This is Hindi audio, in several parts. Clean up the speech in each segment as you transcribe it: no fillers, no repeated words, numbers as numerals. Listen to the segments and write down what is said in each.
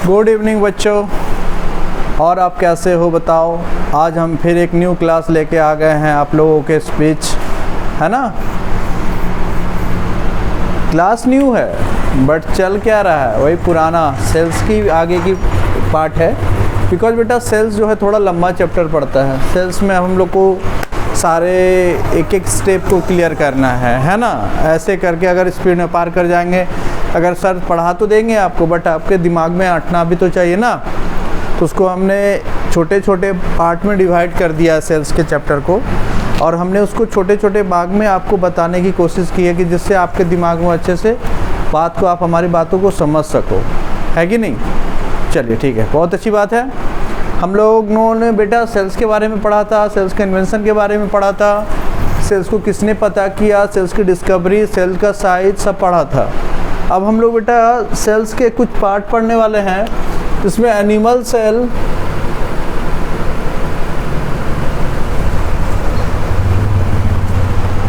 गुड इवनिंग बच्चों, और आप कैसे हो बताओ। आज हम फिर एक न्यू क्लास लेके आ गए हैं आप लोगों के स्पीच, है ना। क्लास न्यू है बट चल क्या रहा है वही पुराना सेल्स की आगे की पार्ट है। बिकॉज बेटा सेल्स जो है थोड़ा लंबा चैप्टर पड़ता है। सेल्स में हम लोग को सारे एक एक स्टेप को क्लियर करना है ना। ऐसे करके अगर स्पीड में पार कर जाएंगे, अगर सर पढ़ा तो देंगे आपको बट आपके दिमाग में अटना भी तो चाहिए ना। तो उसको हमने छोटे छोटे पार्ट में डिवाइड कर दिया है सेल्स के चैप्टर को, और हमने उसको छोटे छोटे भाग में आपको बताने की कोशिश की है कि जिससे आपके दिमाग में अच्छे से बात को, आप हमारी बातों को समझ सको, है कि नहीं। चलिए ठीक है, बहुत अच्छी बात है। हम लोगों ने बेटा सेल्स के बारे में पढ़ा था, सेल्स के इन्वेंशन के बारे में पढ़ा था, सेल्स को किसने पता किया, सेल्स की डिस्कवरी, सेल का साइज सब पढ़ा था। अब हम लोग बेटा सेल्स के कुछ पार्ट पढ़ने वाले हैं, जिसमें एनिमल सेल,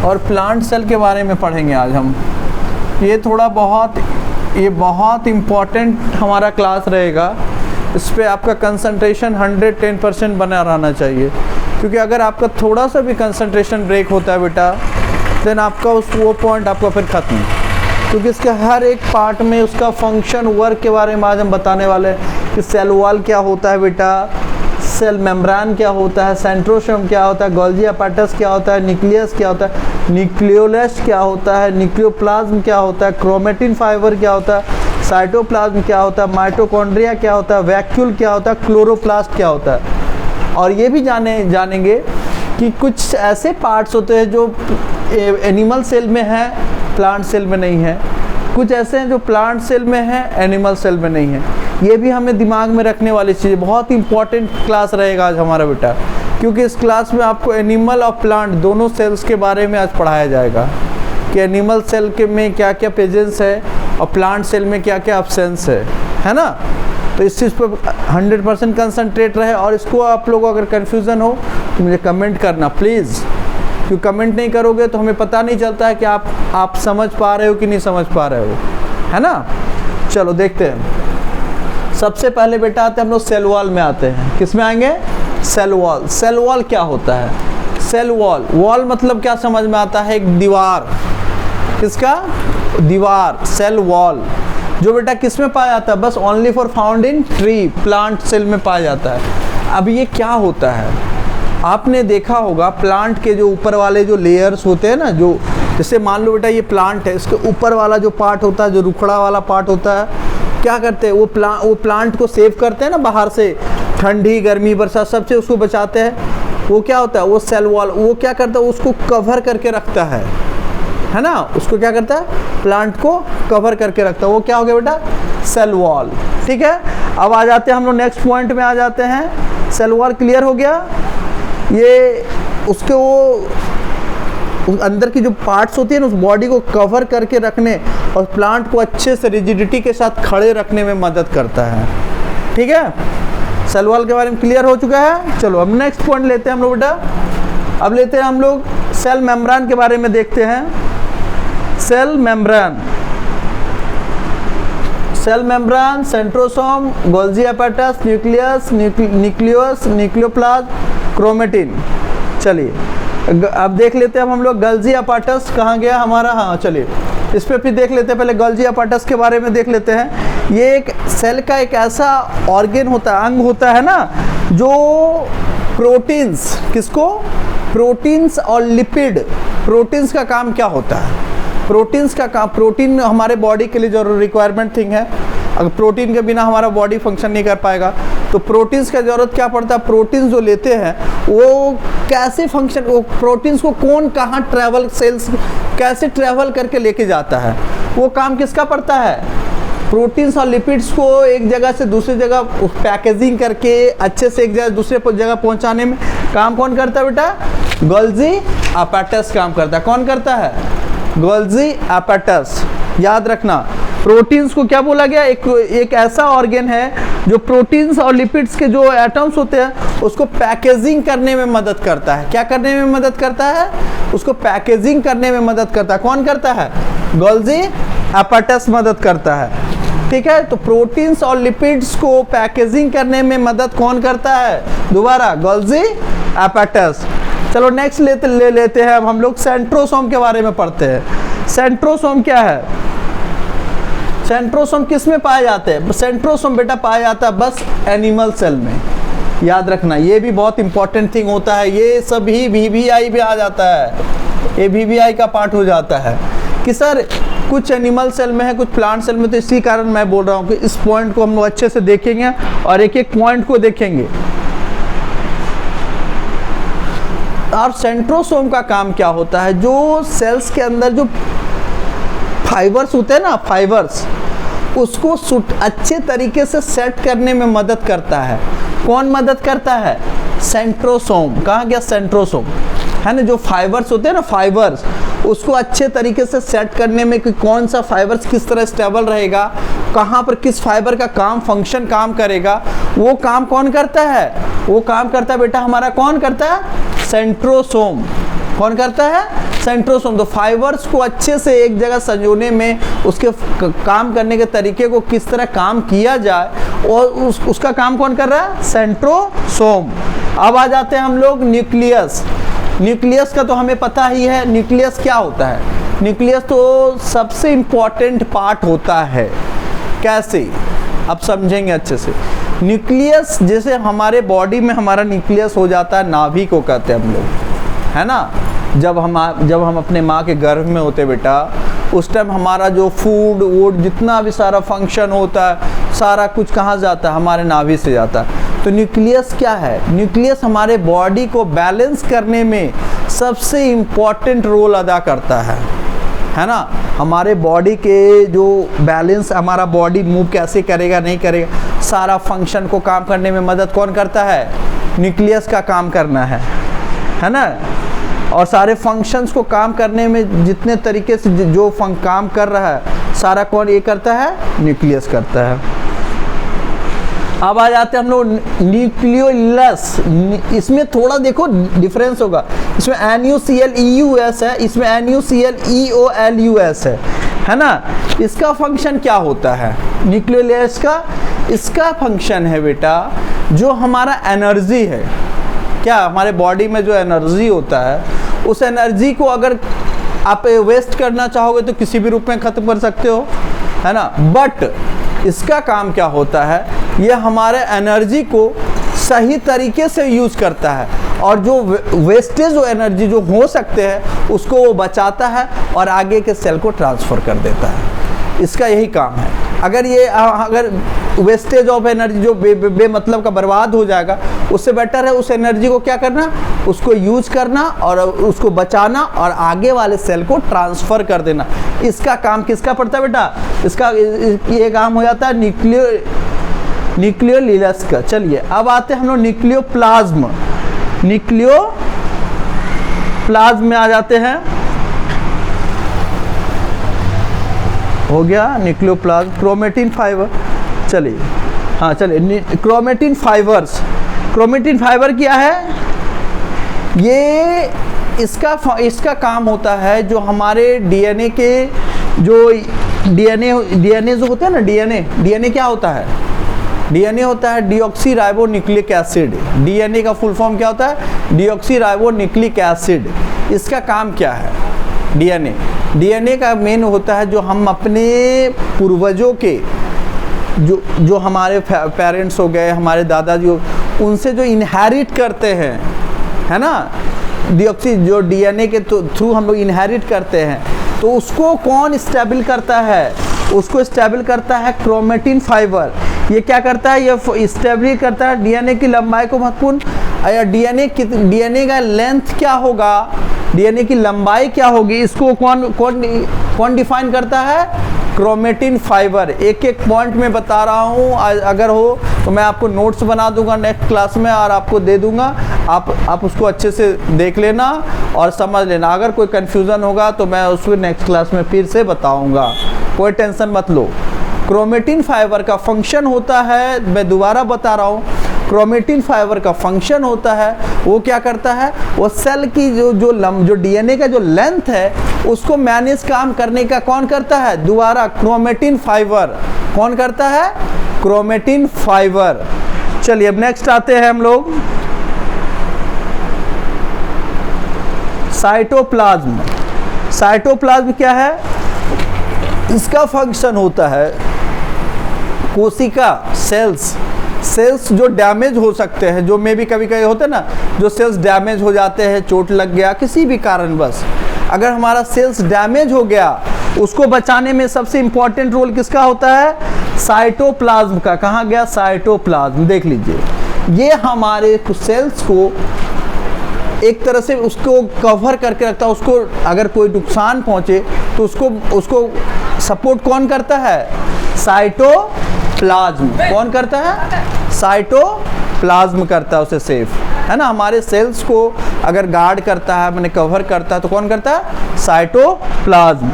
और प्लांट सेल के बारे में पढ़ेंगे आज हम। ये बहुत इम्पॉर्टेंट हमारा क्लास रहेगा। इस पर आपका कंसंट्रेशन 110% बना रहना चाहिए, क्योंकि अगर आपका थोड़ा सा भी कंसंट्रेशन ब्रेक होता है बेटा, देन आपका वो पॉइंट आपका फिर ख़त्म। क्योंकि इसके हर एक पार्ट में उसका फंक्शन, वर्क के बारे में आज हम बताने वाले हैं कि सेल वॉल क्या होता है बेटा, सेल मेम्ब्रेन क्या होता है, सेंट्रोसोम क्या होता है, गोल्गी अपैरेटस क्या होता है, न्यूक्लियस क्या होता है, न्यूक्लियोलस क्या होता है, न्यूक्लियोप्लाज्म क्या होता है, क्रोमेटिन फाइबर क्या होता है, साइटोप्लाज्म क्या होता है, माइटोकॉन्ड्रिया क्या होता है, वैक्यूल क्या होता है, क्लोरोप्लास्ट क्या होता है। और ये भी जानेंगे कि कुछ ऐसे पार्ट्स होते हैं जो एनिमल सेल में है, प्लांट सेल में नहीं है। कुछ ऐसे हैं जो प्लांट सेल में है, एनिमल सेल में नहीं है। ये भी हमें दिमाग में रखने वाली चीज़। बहुत इंपॉर्टेंट क्लास रहेगा आज हमारा बेटा, क्योंकि इस क्लास में आपको एनिमल और प्लांट दोनों सेल्स के बारे में आज पढ़ाया जाएगा कि एनिमल सेल के में क्या क्या प्रेजेंस है और प्लांट सेल में क्या क्या एब्सेंस है ना। तो इस चीज़ पर 100% कंसंट्रेट रहे। और इसको आप लोगों को अगर कन्फ्यूज़न हो तो मुझे कमेंट करना प्लीज़, क्योंकि कमेंट नहीं करोगे तो हमें पता नहीं चलता है कि आप समझ पा रहे हो कि नहीं समझ पा रहे हो, है ना। चलो देखते हैं। सबसे पहले बेटा आते हैं हम लोग सेल वॉल में आते हैं। किस में आएंगे? Cell wall. सेल वॉल क्या होता है? सेल वॉल, वॉल मतलब क्या समझ में आता है? एक दीवार। किसका? दीवार, सेल वॉल। जो बेटा किस में पाया जाता है? बस only for found in tree, plant cell में पाया जाता है। अब ये क्या होता है? आपने देखा होगा प्लांट के जो ऊपर वाले जो लेयर्स होते हैं ना, जो जैसे मान लो बेटा ये प्लांट है, इसके ऊपर वाला जो पार्ट होता है, जो रुखड़ा वाला पार्ट होता है, क्या करते हैं वो प्लांट को सेव करते हैं ना बाहर से, ठंडी गर्मी बरसात सबसे उसको बचाते हैं। वो क्या होता है? वो सेल वॉल, वो क्या करता है? उसको कवर करके रखता है ना। उसको क्या करता है? प्लांट को कवर करके रखता है। वो क्या हो गया बेटा? Cell wall. ठीक है, अब आ जाते हैं हम लोग नेक्स्ट पॉइंट में आ जाते हैं। सेल वॉल क्लियर हो गया। ये उसके वो अंदर की जो पार्ट्स होती है ना, उस बॉडी को कवर करके रखने और प्लांट को अच्छे से रिजिडिटी के साथ खड़े रखने में मदद करता है। ठीक है, सेल वॉल के बारे में क्लियर हो चुका है। चलो अब नेक्स्ट पॉइंट लेते हैं हम लोग बेटा। अब लेते हैं हम लोग सेल मेम्ब्रेन के बारे में देखते हैं। Cell membrane, cell membrane, centrosome, Golgi apparatus, nucleus, nucleolus, nucleoplasm, chromatin. चलिए अब देख लेते हैं हम लोग गोल्गी अपैरेटस कहाँ गया हमारा। हाँ चलिए इस पर फिर देख लेते हैं। पहले गोल्गी अपैरेटस के बारे में देख लेते हैं। ये एक सेल का एक ऐसा ऑर्गन होता है, अंग होता है ना, जो प्रोटीन्स, किसको? प्रोटीन्स और लिपिड। प्रोटीन्स का काम क्या होता है? प्रोटीन्स का काम, प्रोटीन हमारे बॉडी के लिए जो रिक्वायरमेंट थिंग है। अगर प्रोटीन के बिना हमारा बॉडी फंक्शन नहीं कर पाएगा, तो प्रोटीन्स का ज़रूरत क्या पड़ता है? प्रोटीन्स जो लेते हैं वो कैसे फंक्शन, वो प्रोटीन्स को कौन कहाँ ट्रैवल, सेल्स कैसे ट्रैवल करके लेके जाता है, वो काम किसका पड़ता है? प्रोटीन्स और लिपिड्स को एक जगह से दूसरी जगह पैकेजिंग करके अच्छे से एक जगह दूसरे जगह पहुंचाने में काम कौन करता है बेटा? गोल्गी अपैरेटस काम करता है। कौन करता है? Golgi apparatus. याद रखना, प्रोटीन्स को क्या बोला गया? एक ऐसा ऑर्गन है जो प्रोटीन्स और लिपिड्स के जो एटम्स होते हैं उसको पैकेजिंग करने में मदद करता है। क्या करने में मदद करता है? उसको पैकेजिंग करने में मदद करता है। कौन करता है? गोल्गी अपैरेटस मदद करता है। ठीक है। तो प्रोटीन्स और लिपिड्स को पैकेजिंग करने में मदद कौन करता है? दोबारा गोल्गी एपेटस। चलो नेक्स्ट ले लेते हैं अब हम लोग सेंट्रोसोम के बारे में पढ़ते हैं। सेंट्रोसोम क्या है? सेंट्रोसोम किस में पाए जाते हैं? सेंट्रोसोम बेटा पाया जाता है बस एनिमल सेल में, याद रखना, ये भी बहुत इंपॉर्टेंट थिंग होता है। ये सभी VVI भी आ जाता है, ये VVI का पार्ट हो जाता है कि सर कुछ एनिमल सेल में है, कुछ प्लांट सेल में, तो इसी कारण मैं बोल रहा हूँ कि इस पॉइंट को हम लोग अच्छे से देखेंगे और एक एक पॉइंट को देखेंगे। और सेंट्रोसोम का काम क्या होता है? जो सेल्स के अंदर जो फाइबर्स होते हैं ना, फाइबर्स, उसको अच्छे तरीके से सेट करने में मदद करता है। कौन मदद करता है? सेंट्रोसोम। कहाँ गया सेंट्रोसोम? है ना, जो फाइबर्स होते हैं ना, फाइबर्स, उसको अच्छे तरीके से सेट करने में कि कौन सा फाइबर्स किस तरह स्टेबल रहेगा, कहाँ पर किस फाइबर का काम फंक्शन काम करेगा, वो काम कौन करता है? वो काम करता है बेटा हमारा, कौन करता है? सेंट्रोसोम। कौन करता है? सेंट्रोसोम। तो फाइबर्स को अच्छे से एक जगह संजोने में, उसके काम करने के तरीके को किस तरह काम किया जाए, और उसका काम कौन कर रहा है? सेंट्रोसोम। अब आ जाते हैं हम लोग न्यूक्लियस। न्यूक्लियस का तो हमें पता ही है, न्यूक्लियस क्या होता है? न्यूक्लियस तो सबसे इम्पॉर्टेंट पार्ट होता है। कैसे? अब समझेंगे अच्छे से। न्यूक्लियस जैसे हमारे बॉडी में हमारा न्यूक्लियस हो जाता है, नाभि को कहते हैं हम लोग, है ना। जब हम अपने माँ के गर्भ में होते बेटा, उस टाइम हमारा जो फूड वूड जितना भी सारा फंक्शन होता है, सारा कुछ कहाँ जाता है? हमारे नाभि से जाता है। तो न्यूक्लियस क्या है? न्यूक्लियस हमारे बॉडी को बैलेंस करने में सबसे इम्पॉर्टेंट रोल अदा करता है ना। हमारे बॉडी के जो बैलेंस, हमारा बॉडी मूव कैसे करेगा नहीं करेगा, सारा फंक्शन को काम करने में मदद कौन करता है? न्यूक्लियस का काम करना है ना। और सारे फंक्शंस को काम करने में जितने तरीके से जो काम कर रहा है, सारा कौन ये करता है? न्यूक्लियस करता है। अब आ जाते हैं हम लोग न्यूक्लियोलस। इसमें थोड़ा देखो डिफरेंस होगा, इसमें NuClEus है, इसमें NuClEolus है ना। इसका फंक्शन क्या होता है न्यूक्लियोलस का? इसका फंक्शन है बेटा, जो हमारा एनर्जी है, क्या हमारे बॉडी में जो एनर्जी होता है, उस एनर्जी को अगर आप वेस्ट करना चाहोगे तो किसी भी रूप में ख़त्म कर सकते हो, है ना। बट इसका काम क्या होता है? ये हमारे एनर्जी को सही तरीके से यूज़ करता है, और जो वेस्टेज जो एनर्जी जो हो सकते हैं उसको वो बचाता है और आगे के सेल को ट्रांसफ़र कर देता है। इसका यही काम है। अगर वेस्टेज ऑफ एनर्जी जो बेमतलब का बर्बाद हो जाएगा, उससे बेटर है उस एनर्जी को क्या करना? उसको यूज करना और उसको बचाना और आगे वाले सेल को ट्रांसफ़र कर देना। इसका काम किसका पड़ता है बेटा? इसका ये काम हो जाता है न्यूक्लियोलस का। चलिए अब आते हैं हम लोग न्यूक्लियोप्लाज्म। न्यूक्लियोप्लाज्म में आ जाते हैं, हो गया न्यूक्लियोप्लाज्म। क्रोमेटिन फाइबर, चलिए हाँ चलिए, क्रोमेटिन फाइबर्स। क्रोमेटिन फाइबर क्या है? ये इसका काम होता है जो हमारे डीएनए के जो डीएनए जो होता है ना, डीएनए क्या होता है? डीएनए होता है deoxy ribo nucleic acid. DNA का फुल फॉर्म क्या होता है? Deoxy ribo nucleic acid. इसका काम क्या है? डीएनए का मेन होता है जो हम अपने पूर्वजों के जो हमारे पेरेंट्स हो गए, हमारे दादाजी हो, उनसे जो इनहेरिट करते हैं, है ना, डीऑक्सी जो डीएनए के थ्रू हम लोग इनहेरिट करते हैं, तो उसको कौन स्टेबल करता है? उसको स्टेबल करता है क्रोमेटिन फाइबर। ये क्या करता है? ये स्टेबल करता है डीएनए की लंबाई को महत्वपूर्ण। डीएनए का लेंथ क्या होगा, डीएनए की लंबाई क्या होगी, इसको कौन डिफाइन करता है? Chromatin fibre. एक एक पॉइंट में बता रहा हूँ, अगर हो तो मैं आपको नोट्स बना दूंगा नेक्स्ट क्लास में और आपको दे दूंगा, आप उसको अच्छे से देख लेना और समझ लेना। अगर कोई कन्फ्यूज़न होगा तो मैं उसको नेक्स्ट क्लास में फिर से बताऊंगा, कोई टेंशन मत लो। क्रोमेटिन फाइबर का फंक्शन होता है, मैं दोबारा बता रहा हूँ, क्रोमेटिन फाइबर का फंक्शन होता है, वो क्या करता है? वो सेल की जो डीएनए का जो लेंथ है उसको मैनेज काम करने का कौन करता है? दोबारा क्रोमेटिन फाइबर। कौन करता है? Chromatin fibre. चलिए अब नेक्स्ट आते हैं हम लोग साइटोप्लाज्म। साइटोप्लाज्म क्या है? इसका फंक्शन होता है कोशिका सेल्स जो डैमेज हो सकते हैं, जो में भी कभी कभी होते हैं ना, जो सेल्स डैमेज हो जाते हैं, चोट लग गया किसी भी कारणवश, अगर हमारा सेल्स डैमेज हो गया, उसको बचाने में सबसे इंपॉर्टेंट रोल किसका होता है? साइटोप्लाज्म का। कहाँ गया? साइटोप्लाज्म। देख लीजिए, ये हमारे सेल्स को एक तरह से उसको कवर करके रखता है। उसको अगर कोई नुकसान पहुंचे तो उसको सपोर्ट कौन करता है? साइटोप्लाज्म। कौन करता है? साइटोप्लाज्म करता है उसे सेफ, है ना। हमारे सेल्स को अगर गार्ड करता है, मैंने कवर करता है, तो कौन करता है? साइटोप्लाज्म।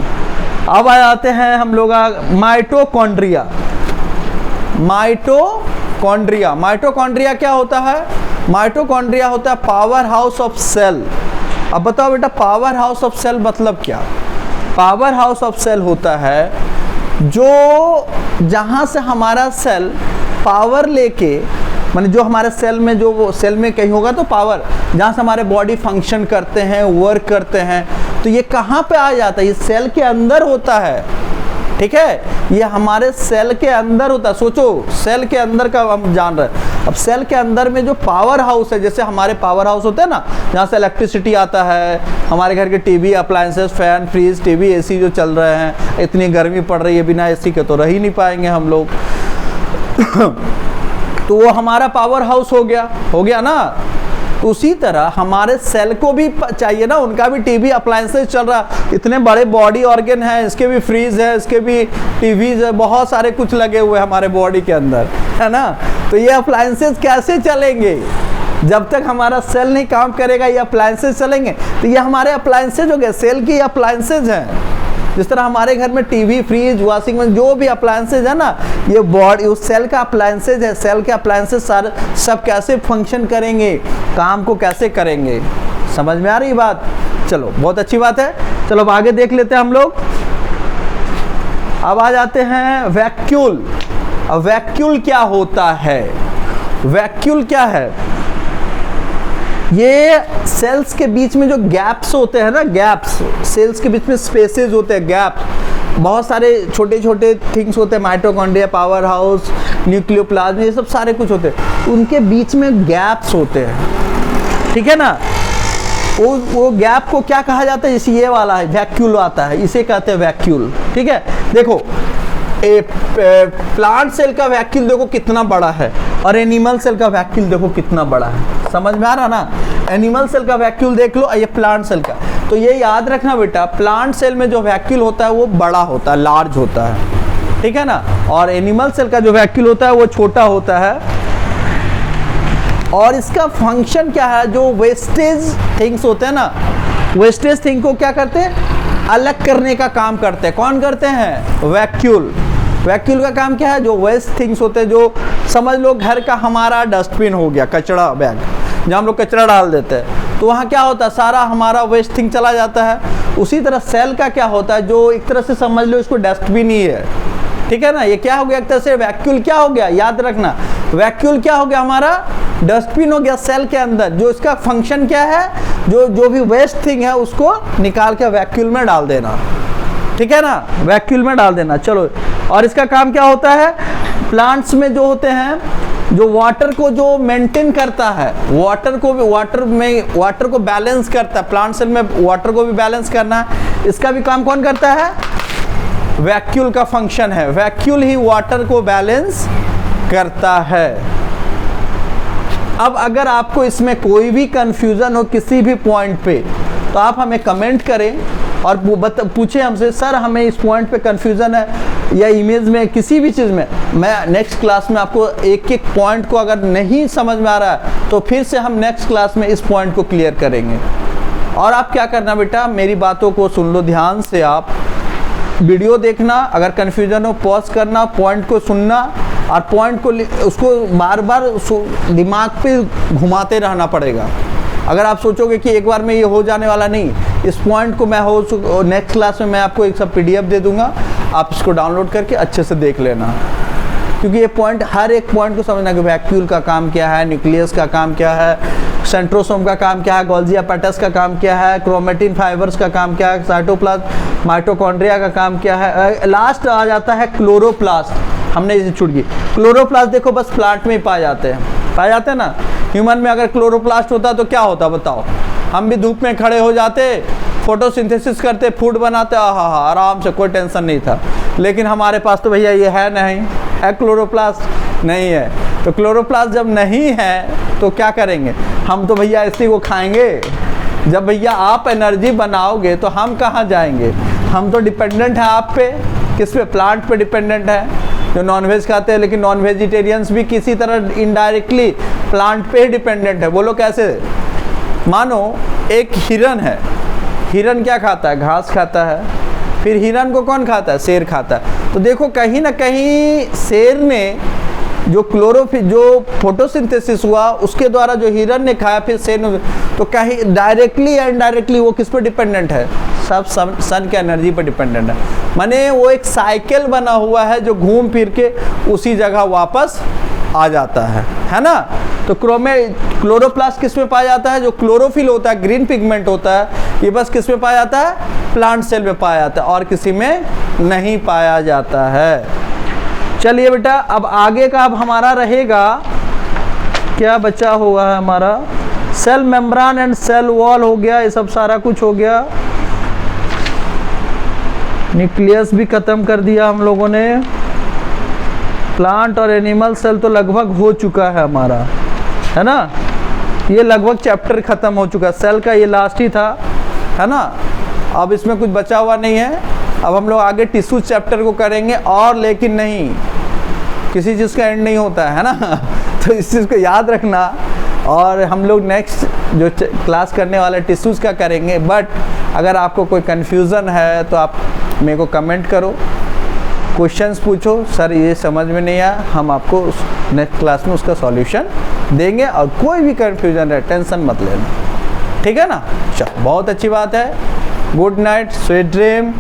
अब आ जाते हैं हम लोग माइटोकॉन्ड्रिया। माइटोकॉन्ड्रिया क्या होता है? माइटोकॉन्ड्रिया होता है पावर हाउस ऑफ सेल। अब बताओ बेटा, पावर हाउस ऑफ सेल मतलब क्या? पावर हाउस ऑफ सेल होता है जो जहाँ से हमारा सेल पावर लेके, माने जो हमारे सेल में, जो वो सेल में कहीं होगा तो पावर, जहाँ से हमारे बॉडी फंक्शन करते हैं, वर्क करते हैं, तो ये कहाँ पे आ जाता है? ये सेल के अंदर होता है, ठीक है। ये हमारे सेल के अंदर होता है। सोचो, सेल के अंदर का हम जान रहे हैं। अब सेल के अंदर में जो पावर हाउस है, जैसे हमारे पावर हाउस होते हैं ना, जहाँ से इलेक्ट्रिसिटी आता है, हमारे घर के TV, appliances, fan, fridge, TV, AC जो चल रहे हैं, इतनी गर्मी पड़ रही है, बिना एसी के तो रह ही नहीं पाएंगे हम लोग। तो वो हमारा पावर हाउस हो गया ना। उसी तरह हमारे सेल को भी चाहिए ना, उनका भी टीवी, अप्लायंसेस चल रहा, इतने बड़े बॉडी ऑर्गन हैं, इसके भी फ्रीज है, इसके भी टीवीज है, बहुत सारे कुछ लगे हुए हैं हमारे बॉडी के अंदर, है ना। तो ये अप्लायंसेस कैसे चलेंगे? जब तक हमारा सेल नहीं काम करेगा, ये अप्लायंसेस चलेंगे। तो ये हमारे अप्लायंसेस हो गए, सेल की अप्लायंसेस हैं। जिस तरह हमारे घर में टीवी, फ्रिज, वॉशिंग मशीन, जो भी अप्लायंसेज है ना, ये बॉडी उस सेल का अप्लायंसेज है। सेल के अप्लायंसेज सारे सब कैसे फंक्शन करेंगे, काम को कैसे करेंगे, समझ में आ रही बात? चलो, बहुत अच्छी बात है। चलो अब आगे देख लेते हैं हम लोग। अब आ जाते हैं वैक्यूल। अब वैक्यूल क्या होता है? वैक्यूल क्या है? ये सेल्स के बीच में जो गैप्स होते हैं ना, गैप्स, सेल्स के बीच में स्पेसेस होते हैं, गैप्स, बहुत सारे छोटे छोटे थिंग्स होते हैं, माइटोकॉन्ड्रिया, पावर हाउस, न्यूक्लियोप्लाज्म, ये सब सारे कुछ होते हैं, उनके बीच में गैप्स होते हैं, ठीक है ना। वो गैप को क्या कहा जाता है? जैसे ये वाला है, वैक्यूल आता है, इसे कहते हैं वैक्यूल, ठीक है। देखो, प्लांट सेल का वैक्यूल देखो कितना बड़ा है, और एनिमल सेल का वैक्यूल देखो कितना बड़ा है। समझ में आ रहा ना? एनिमल सेल का वैक्यूल देख लो, ये प्लांट सेल का। तो ये याद रखना बेटा, प्लांट सेल में जो वैक्यूल होता है वो बड़ा होता है, लार्ज होता है, ठीक है ना। और एनिमल सेल का जो वैक्यूल होता है वो छोटा होता है। और इसका फंक्शन क्या है? जो वेस्टेज थिंग्स होते हैं ना, वेस्टेज थिंग को क्या करते हैं? अलग करने का काम करते हैं। कौन करते हैं? वैक्यूल। वैक्यूल का काम क्या है? जो वेस्ट थिंग्स होते हैं, जो समझ लो घर का हमारा डस्टबिन हो गया, कचरा बैग, जहाँ हम लोग कचरा डाल देते हैं, तो वहाँ क्या होता है? सारा हमारा वेस्ट थिंग चला जाता है। उसी तरह सेल का क्या होता है? जो एक तरह से समझ लो इसको डस्टबिन ही है, ठीक है ना। ये क्या हो गया? एक तरह से वैक्यूल क्या हो गया? याद रखना, वैक्यूल क्या हो गया? हमारा डस्टबिन हो गया सेल के अंदर। जो इसका फंक्शन क्या है? जो भी वेस्ट थिंग है उसको निकाल के वैक्यूल में डाल देना, ठीक है ना, वैक्यूल में डाल देना। चलो, और इसका काम क्या होता है? प्लांट्स में जो होते हैं, जो वाटर को जो मेंटेन करता है, वाटर को बैलेंस करता है, प्लांट सेल में वाटर को भी बैलेंस करना है, इसका भी काम कौन करता है? वैक्यूल का फंक्शन है। वैक्यूल ही वाटर को बैलेंस करता है। अब अगर आपको इसमें कोई भी कंफ्यूजन हो किसी भी पॉइंट पे, तो आप हमें कमेंट करें और पूछें हमसे, सर हमें इस पॉइंट पे कंफ्यूजन है, या इमेज में, किसी भी चीज़ में। मैं नेक्स्ट क्लास में आपको एक एक पॉइंट को अगर नहीं समझ में आ रहा है तो फिर से हम नेक्स्ट क्लास में इस पॉइंट को क्लियर करेंगे। और आप क्या करना बेटा, मेरी बातों को सुन लो ध्यान से, आप वीडियो देखना, अगर कंफ्यूजन हो पॉज करना, पॉइंट को सुनना, और पॉइंट को उसको बार बार दिमाग पे घुमाते रहना पड़ेगा। अगर आप सोचोगे कि एक बार में ये हो जाने वाला नहीं, इस पॉइंट को मैं नेक्स्ट क्लास में मैं आपको एक सब PDF दे दूंगा, आप इसको डाउनलोड करके अच्छे से देख लेना, क्योंकि ये पॉइंट, हर एक पॉइंट को समझना कि वैक्यूल का काम क्या है, न्यूक्लियस का काम क्या है, सेंट्रोसोम का काम क्या है, गोल्जी अपैरेटस का काम क्या है, क्रोमेटिन फाइबर्स का काम क्या है, साइटोप्लाज्म माइटोकॉन्ड्रिया का काम क्या है, लास्ट आ जाता है क्लोरोप्लास्ट। हमने इसे छूट गई। क्लोरोप्लास्ट देखो बस प्लांट में ही पाए जाते हैं ना। ह्यूमन में अगर क्लोरोप्लास्ट होता तो क्या होता बताओ? हम भी धूप में खड़े हो जाते, फोटोसिंथेसिस करते, फूड बनाते, आराम से, कोई टेंशन नहीं था। लेकिन हमारे पास तो भैया ये है नहीं, है क्लोरोप्लास्ट नहीं है। तो क्लोरोप्लास्ट जब नहीं है तो क्या करेंगे हम? तो भैया इसी को खाएंगे। जब भैया आप एनर्जी बनाओगे तो हम कहाँ जाएंगे? हम तो डिपेंडेंट हैं आप पे। किस पे? प्लांट पे डिपेंडेंट है। जो नॉनवेज खाते हैं, लेकिन नॉन वेजिटेरियंस भी किसी तरह इनडायरेक्टली प्लांट पे ही डिपेंडेंट है। बोलो कैसे? मानो एक हिरन है, हिरन क्या खाता है? घास खाता है। फिर हिरन को कौन खाता है? शेर खाता है। तो देखो कहीं ना कहीं शेर ने जो जो फोटोसिंथेसिस हुआ उसके द्वारा जो हिरन ने खाया, फिर शेर ने, तो कहीं डायरेक्टली या इनडायरेक्टली वो किस पे डिपेंडेंट है? सब सन के एनर्जी पर डिपेंडेंट है। माने वो एक साइकिल बना हुआ है जो घूम फिर के उसी जगह वापस आ जाता है ना। तो क्लोरोप्लास्ट किस में पाया जाता है? जो क्लोरोफिल होता है, ग्रीन पिगमेंट होता है, ये बस किस में पाया जाता है? प्लांट सेल में पाया जाता है, और किसी में नहीं पाया जाता है। चलिए बेटा, अब आगे का अब हमारा रहेगा, क्या बचा हुआ है हमारा? Cell membrane and cell wall हो गया, ये सब सारा कुछ हो गया। न्यूक्लियस भी खत्म कर दिया हम लोगों ने। प्लांट और एनिमल सेल तो लगभग हो चुका है हमारा, है ना। ये लगभग चैप्टर खत्म हो चुका है। सेल का ये लास्ट ही था, है ना। अब इसमें कुछ बचा हुआ नहीं है। अब हम लोग आगे टिश्यू चैप्टर को करेंगे, और लेकिन नहीं, किसी चीज़ का एंड नहीं होता है ना। तो इस चीज़ को याद रखना। और हम लोग नेक्स्ट जो क्लास करने वाले टिश्यूज़ का करेंगे। बट अगर आपको कोई कन्फ्यूज़न है तो आप मेरे को कमेंट करो, क्वेश्चंस पूछो, सर ये समझ में नहीं आया, हम आपको नेक्स्ट क्लास में उसका सॉल्यूशन देंगे। और कोई भी कन्फ्यूज़न है टेंशन मत लेना, ठीक है ना। चलो, बहुत अच्छी बात है। Good night, sweet dream.